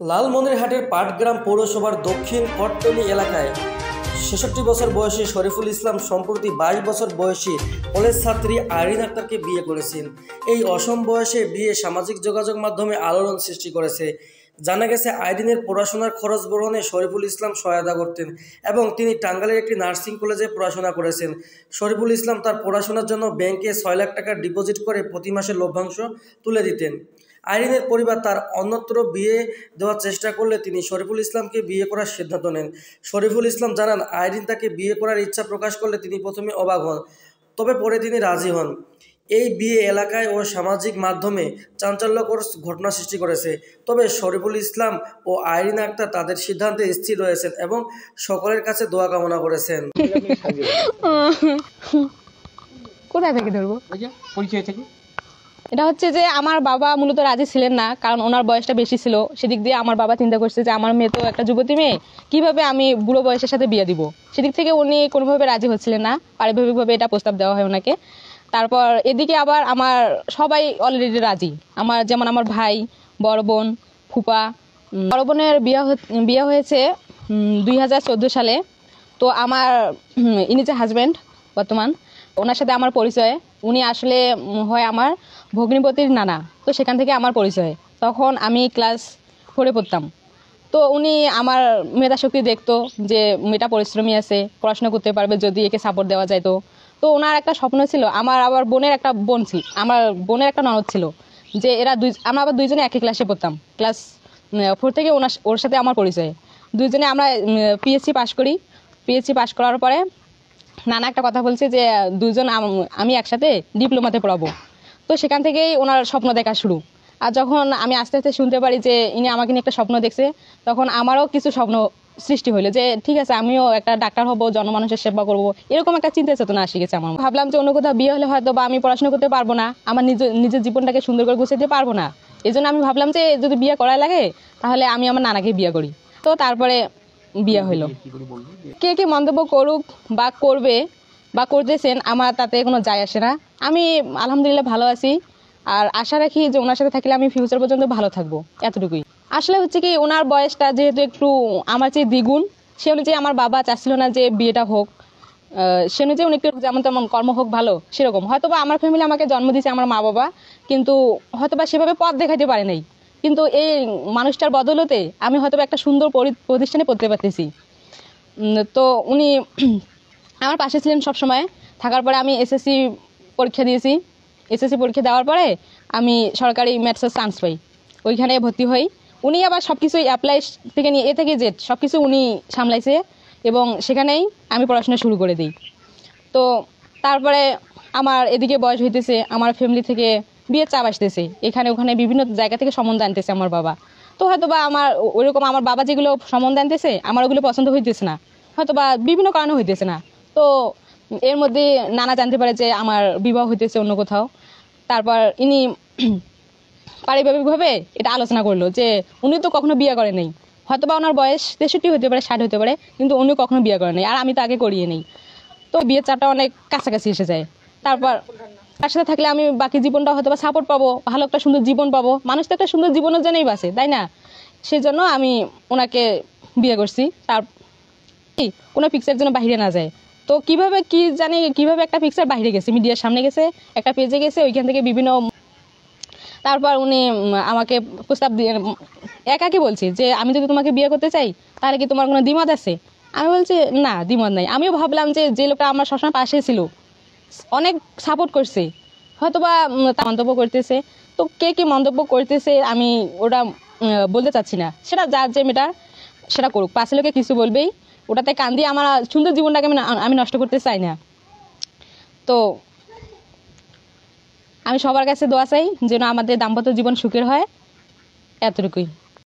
লালমনিরহাটের পাটগ্রাম পৌরসভার দক্ষিণ কটতলী এলাকায় ৬৬ বছর বয়সী শরীফুল ইসলাম সম্প্রতি ২২ বছর বয়সী কলেজ ছাত্রী আইরিন আক্তারকে বিয়ে করেছেন। এই অসম বয়সে বিয়ে সামাজিক যোগাযোগ মাধ্যমে আলোড়ন সৃষ্টি করেছে। জানা গেছে, আইরিনের পড়াশোনার খরচ বহনে শরীফুল ইসলাম সহায়তা করতেন এবং তিনি টাঙ্গাইলের একটি নার্সিং কলেজে পড়াশোনা করেছেন। শরীফুল ইসলাম তার পড়াশোনার জন্য ব্যাংকে ৬ লাখ টাকা ডিপোজিট করে প্রতি মাসে লভ্যাংশ তুলে দিতেন। আইরিনের পরিবার তার অন্যত্র বিয়ে দেওয়ার চেষ্টা করলে তিনি শরীফুল ইসলামকে বিয়ে করার সিদ্ধান্ত নেন। শরীফুল ইসলাম জানান, আইরিন তাকে বিয়ে করার ইচ্ছা প্রকাশ করলে তিনি প্রথমে অবাক হন, তবে পরে তিনি রাজি হন। এই বিয়ে এলাকায় ও সামাজিক মাধ্যমে চাঞ্চল্যকর ঘটনা সৃষ্টি করেছে। তবে শরীফুল ইসলাম ও আইরিন আক্তার তাদের সিদ্ধান্তে স্থির রয়েছেন এবং সকলের কাছে দোয়া কামনা করেছেন। কোথায় থেকে ধরবো পরিচয় থেকে? এটা হচ্ছে যে আমার বাবা মূলত রাজি ছিলেন না, কারণ ওনার বয়সটা বেশি ছিল। সেদিক দিয়ে আমার বাবা চিন্তা করছে যে আমার মেয়ে তো একটা যুবতী মেয়ে, কিভাবে আমি বুড়ো বয়সের সাথে বিয়ে দিব। সেদিক থেকে উনি কোনোভাবে রাজি হচ্ছিলেন না। পারিবারিকভাবে এটা প্রস্তাব দেওয়া হয় ওনাকে। তারপর এদিকে আবার আমার সবাই অলরেডি রাজি। যেমন আমার ভাই, বড় বোন, ফুপা। বড় বোনের বিয়ে হয়েছে 2014 সালে। তো আমার ইনি যে হাজব্যান্ড বর্তমান, ওনার সাথে আমার পরিচয়। উনি আসলে হয় আমার ভগ্নিপতির নানা। তো সেখান থেকে আমার পরিচয়। তখন আমি ক্লাস 4-এ পড়তাম। তো উনি আমার মেধাশক্তি দেখতো যে মেয়েটা পরিশ্রমী আছে, পড়াশোনা করতে পারবে যদি একে সাপোর্ট দেওয়া যায়। তো ওনার একটা স্বপ্ন ছিল, আমার বোনের একটা ননদ ছিল, যে আমরা আবার দুইজনে একই ক্লাসে পড়তাম। ক্লাস 4 থেকে ওর সাথে আমার পরিচয়। দুইজনে আমরা পিএসসি পাশ করি। পিএসসি পাশ করার পরে নানা একটা কথা বলছে যে দুজন আমি একসাথে ডিপ্লোমাতে পড়াবো। তো সেখান থেকেই ওনার স্বপ্ন দেখা শুরু। আর যখন আমি আস্তে আস্তে শুনতে পারি যে ইনি আমাকে নিয়ে একটা স্বপ্ন দেখছে, তখন আমারও কিছু স্বপ্ন সৃষ্টি হইলো যে ঠিক আছে, আমিও একটা ডাক্তার হব, জনমানুষের সেবা করব। এরকম একটা চিন্তা চেতনা আসে গেছে আমার। ভাবলাম যে অন্য কোথাও বিয়ে হলে হয়তো বা আমি পড়াশোনা করতে পারবো না, আমার নিজের জীবনটাকে সুন্দর করে গুছাতে পারবো না। এই জন্য আমি ভাবলাম যে যদি বিয়ে করাই লাগে তাহলে আমি আমার নানাকে বিয়ে করি। তো তারপরে বিয়ে হইলো। কে কে মন্তব্য করুক বা করবে বা করতেছেন, আমার তাতে কোনো যায় আসে না। আমি আলহামদুলিল্লাহ ভালো আছি, আর আশা রাখি যে ওনার সাথে থাকলে আমি ফিউচার পর্যন্ত ভালো থাকবো, এতটুকুই। আসলে হচ্ছে কি, ওনার বয়সটা যেহেতু একটু আমার চেয়ে দ্বিগুণ, সে অনুযায়ী আমার বাবা চাচ্ছিল না যে বিয়েটা হোক। সে অনুযায়ী উনি একটু যেমন তেমন কর্ম হোক ভালো, সেরকম। হয়তোবা আমার ফ্যামিলি আমাকে জন্ম দিয়েছে আমার মা বাবা, কিন্তু হয়তোবা সেভাবে পথ দেখাতে পারে নাই। কিন্তু এই মানুষটার বদলতে আমি হয়তোবা একটা সুন্দর প্রতিষ্ঠানে পড়তে পারতেছি। তো উনি আমার পাশে ছিলেন সবসময়। থাকার পরে আমি এসএসসি পরীক্ষা দিয়েছি। এসএসসি পরীক্ষা দেওয়ার পরে আমি সরকারি ম্যাথসের চান্স পাই, ওইখানে ভর্তি হই। উনি আবার সব কিছুই অ্যাপ্লাই থেকে নিয়ে এ থেকে জেড সব কিছু উনি সামলাইছে, এবং সেখানেই আমি পড়াশোনা শুরু করে দিই। তো তারপরে আমার এদিকে বয়স হইতেছে, আমার ফ্যামিলি থেকে বিয়ের চাপ আসতেছে, এখানে ওখানে বিভিন্ন জায়গা থেকে সম্বন্ধ আনতেছে আমার বাবা। তো হয়তো বা আমার ওইরকম আমার বাবা যেগুলো সম্বন্ধ আনতেছে আমার ওগুলো পছন্দ হইতেছে না, হয়তো বা বিভিন্ন কারণে হইতেছে না। তো এর মধ্যে নানা জানতে পারে যে আমার বিবাহ হইতেছে অন্য কোথাও। তারপর ইনি পারিবারিকভাবে এটা আলোচনা করলো যে উনি তো কখনো বিয়ে করে নেই, হয়তো বা ওনার বয়স 63 হতে পারে, 60 হতে পারে, কিন্তু উনি কখনো বিয়ে করে নেই, আর আমি তো আগে করিয়ে নেই। তো বিয়ের চাপটা অনেক কাছাকাছি এসে যায়। তারপর তার সাথে থাকলে আমি বাকি জীবনটা হয়তো বা সাপোর্ট পাবো, ভালো একটা সুন্দর জীবন পাবো। মানুষ তো একটা সুন্দর জীবনের জন্যই বাঁচে, তাই না? সেই জন্য আমি ওনাকে বিয়ে করছি। তার কোনো পিকচার জন্য বাইরে না যায়। তো কিভাবে একটা পিকচার বাইরে গেছে, মিডিয়ার সামনে গেছে, একটা পেজে গেছে, ওইখান থেকে বিভিন্ন। তারপর উনি আমাকে প্রস্তাব দিয়ে একাকি বলছি যে আমি যদি তোমাকে বিয়ে করতে চাই তাহলে কি তোমার কোনো দ্বিমত আছে? আমি বলছি না, দ্বিমত নাই। আমিও ভাবলাম যে লোকটা আমার সবসময় পাশে ছিল, অনেক সাপোর্ট করছে, হয়তোবা মন্তব্য করতেছে। তো কে কি মন্তব্য করতেছে আমি ওটা বলতে চাচ্ছি না, সেটা যার যে মেটার সেটা করুক, পাশে লোকে কিছু বলবেই, ওটাতে কান দিয়ে আমার সুন্দর জীবনটাকে আমি নষ্ট করতে চাই না। তো আমি সবার কাছে দোয়া চাই যেন আমাদের দাম্পত্য জীবন সুখের হয়, এতটুকুই।